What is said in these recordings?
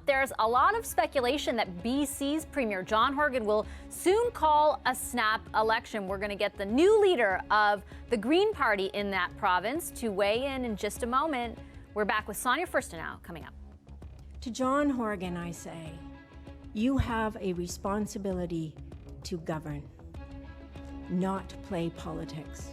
there's a lot of speculation that BC's Premier John Horgan will soon call a snap election. We're going to get the new leader of the Green Party in that province to weigh in just a moment. We're back with Sonia Furstenau coming up. To John Horgan, I say, you have a responsibility to govern, not play politics.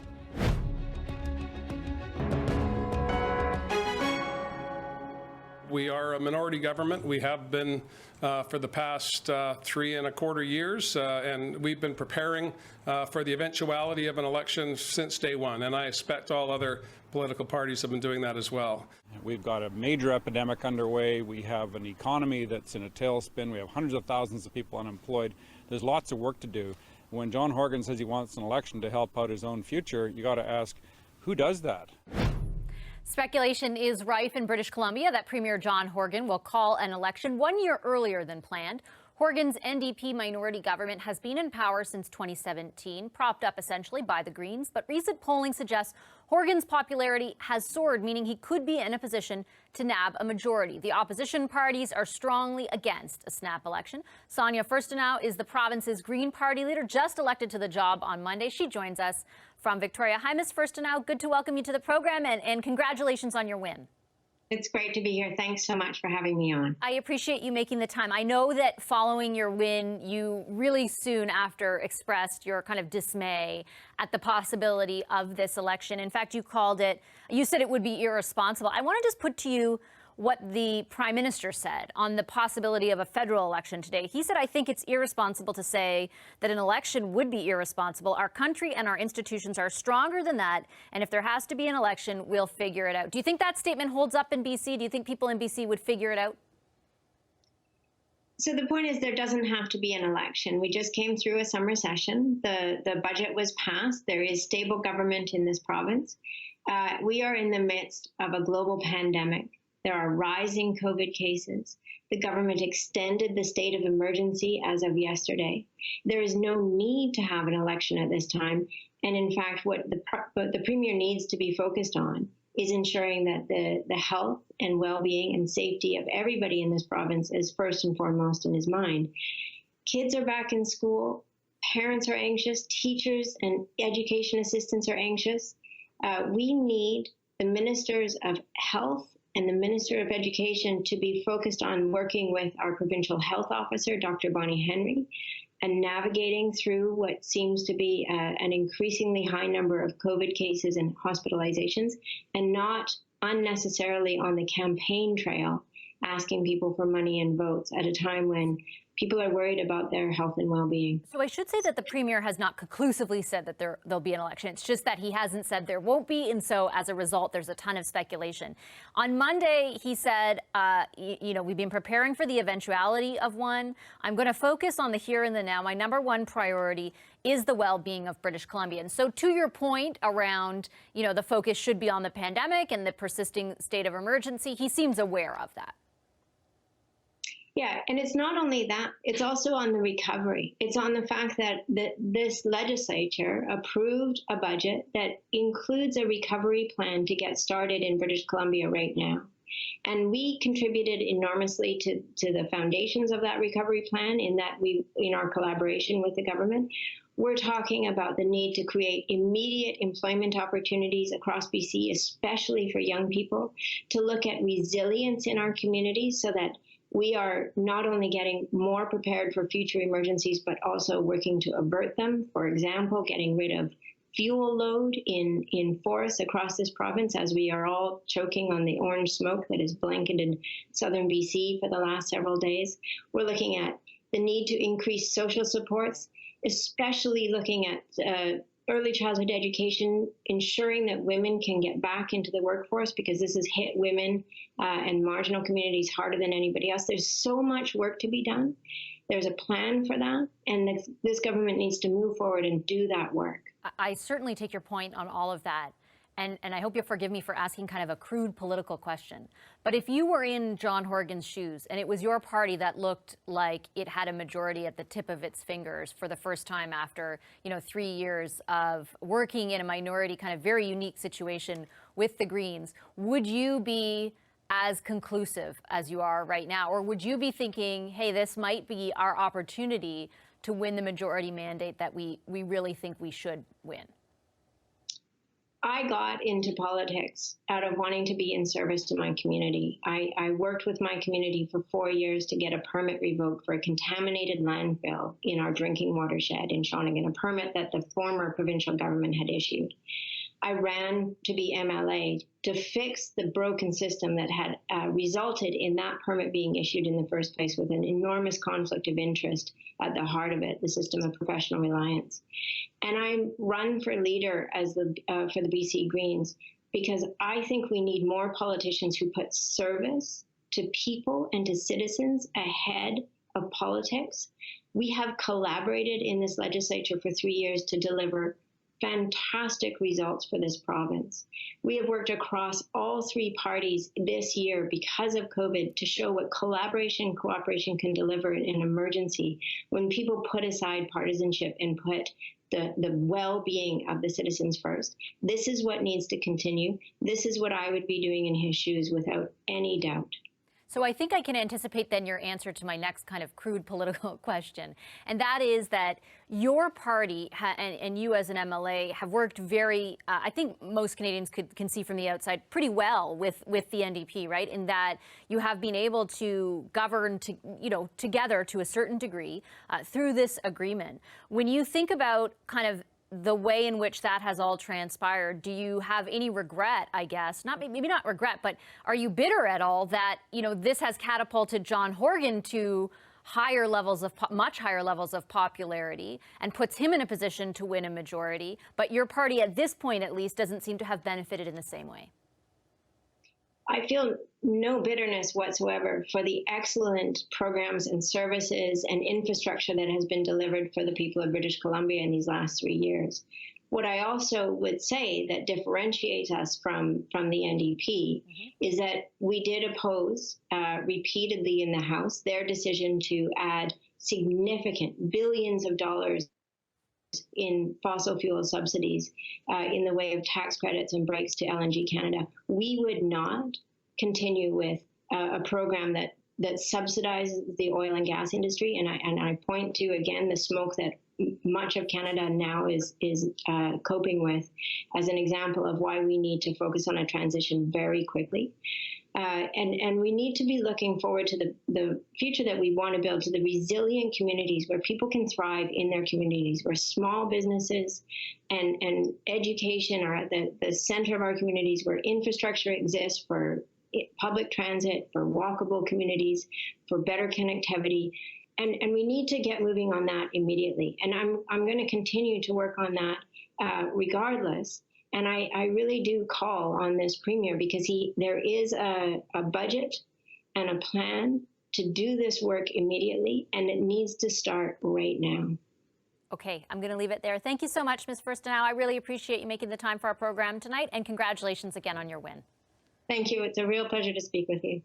We are a minority government. We have been for the past 3.25 years, and we've been preparing for the eventuality of an election since day one, and I expect all other political parties have been doing that as well. We've got a major epidemic underway. We have an economy that's in a tailspin. We have hundreds of thousands of people unemployed. There's lots of work to do. When John Horgan says he wants an election to help out his own future, you got to ask, who does that? Speculation is rife in British Columbia that Premier John Horgan will call an election 1 year earlier than planned. Horgan's NDP minority government has been in power since 2017, propped up essentially by the Greens, but recent polling suggests Horgan's popularity has soared, meaning he could be in a position to nab a majority. The opposition parties are strongly against a snap election. Sonia Furstenau is the province's Green Party leader, just elected to the job on Monday. She joins us from Victoria. Hi, Ms. Furstenau. Good to welcome you to the program, and congratulations on your win. It's great to be here. Thanks so much for having me on. I appreciate you making the time. I know that following your win, you really soon after expressed your kind of dismay at the possibility of this election. In fact, you said it would be irresponsible. I want to just put to you what the Prime Minister said on the possibility of a federal election today. He said, I think it's irresponsible to say that an election would be irresponsible. Our country and our institutions are stronger than that. And if there has to be an election, we'll figure it out. Do you think that statement holds up in BC? Do you think people in BC would figure it out? So the point is there doesn't have to be an election. We just came through a summer session. The budget was passed. There is stable government in this province. We are in the midst of a global pandemic. There are rising COVID cases. The government extended the state of emergency as of yesterday. There is no need to have an election at this time. And in fact, what the Premier needs to be focused on is ensuring that the health and well-being and safety of everybody in this province is first and foremost in his mind. Kids are back in school. Parents are anxious. Teachers and education assistants are anxious. We need the ministers of health and the Minister of Education to be focused on working with our provincial health officer, Dr. Bonnie Henry, and navigating through what seems to be an increasingly high number of COVID cases and hospitalizations, and not unnecessarily on the campaign trail asking people for money and votes at a time when people are worried about their health and well-being. So I should say that the Premier has not conclusively said that there'll be an election. It's just that he hasn't said there won't be, and so as a result, there's a ton of speculation. On Monday, he said, we've been preparing for the eventuality of one. I'm going to focus on the here and the now. My number one priority is the well-being of British Columbians. So to your point around, the focus should be on the pandemic and the persisting state of emergency, he seems aware of that. Yeah, and it's not only that, it's also on the recovery. It's on the fact that this legislature approved a budget that includes a recovery plan to get started in British Columbia right now. And we contributed enormously to the foundations of that recovery plan in that in our collaboration with the government, we're talking about the need to create immediate employment opportunities across BC, especially for young people, to look at resilience in our communities so that we are not only getting more prepared for future emergencies, but also working to avert them. For example, getting rid of fuel load in forests across this province as we are all choking on the orange smoke that has blanketed southern BC for the last several days. We're looking at the need to increase social supports, especially looking at early childhood education, ensuring that women can get back into the workforce because this has hit women and marginal communities harder than anybody else. There's so much work to be done. There's a plan for that, and this government needs to move forward and do that work. I certainly take your point on all of that. And I hope you'll forgive me for asking kind of a crude political question. But if you were in John Horgan's shoes and it was your party that looked like it had a majority at the tip of its fingers for the first time after, 3 years of working in a minority kind of very unique situation with the Greens, would you be as conclusive as you are right now? Or would you be thinking, hey, this might be our opportunity to win the majority mandate that we really think we should win? I got into politics out of wanting to be in service to my community. I worked with my community for 4 years to get a permit revoked for a contaminated landfill in our drinking watershed in Shawnigan, a permit that the former provincial government had issued. I ran to be MLA to fix the broken system that had resulted in that permit being issued in the first place, with an enormous conflict of interest at the heart of it, the system of professional reliance. And I run for leader as for the BC Greens because I think we need more politicians who put service to people and to citizens ahead of politics. We have collaborated in this legislature for 3 years to deliver fantastic results for this province. We have worked across all three parties this year because of COVID to show what collaboration and cooperation can deliver in an emergency when people put aside partisanship and put the well-being of the citizens first. This is what needs to continue. This is what I would be doing in his shoes without any doubt. So I think I can anticipate then your answer to my next kind of crude political question. And that is that your party and you as an MLA have worked very, I think most Canadians can see from the outside pretty well with the NDP, right? In that you have been able to govern together to a certain degree through this agreement. When you think about kind of the way in which that has all transpired, do you have any regret, I guess, maybe not regret, but are you bitter at all that, this has catapulted John Horgan to much higher levels of popularity and puts him in a position to win a majority, but your party at this point at least doesn't seem to have benefited in the same way? I feel no bitterness whatsoever for the excellent programs and services and infrastructure that has been delivered for the people of British Columbia in these last 3 years. What I also would say that differentiates us from the NDP is that we did oppose repeatedly in the House their decision to add significant billions of dollars in fossil fuel subsidies in the way of tax credits and breaks to LNG Canada. We would not continue with a program that subsidizes the oil and gas industry. And I point to, again, the smoke that much of Canada now is coping with as an example of why we need to focus on a transition very quickly. And we need to be looking forward to the future that we want to build, to the resilient communities where people can thrive in their communities, where small businesses and education are at the center of our communities, where infrastructure exists for public transit, for walkable communities, for better connectivity. And we need to get moving on that immediately. And I'm going to continue to work on that regardless. And I really do call on this premier because there is a budget and a plan to do this work immediately, and it needs to start right now. Okay, I'm going to leave it there. Thank you so much, Ms. Furstenau. I really appreciate you making the time for our program tonight, and congratulations again on your win. Thank you. It's a real pleasure to speak with you.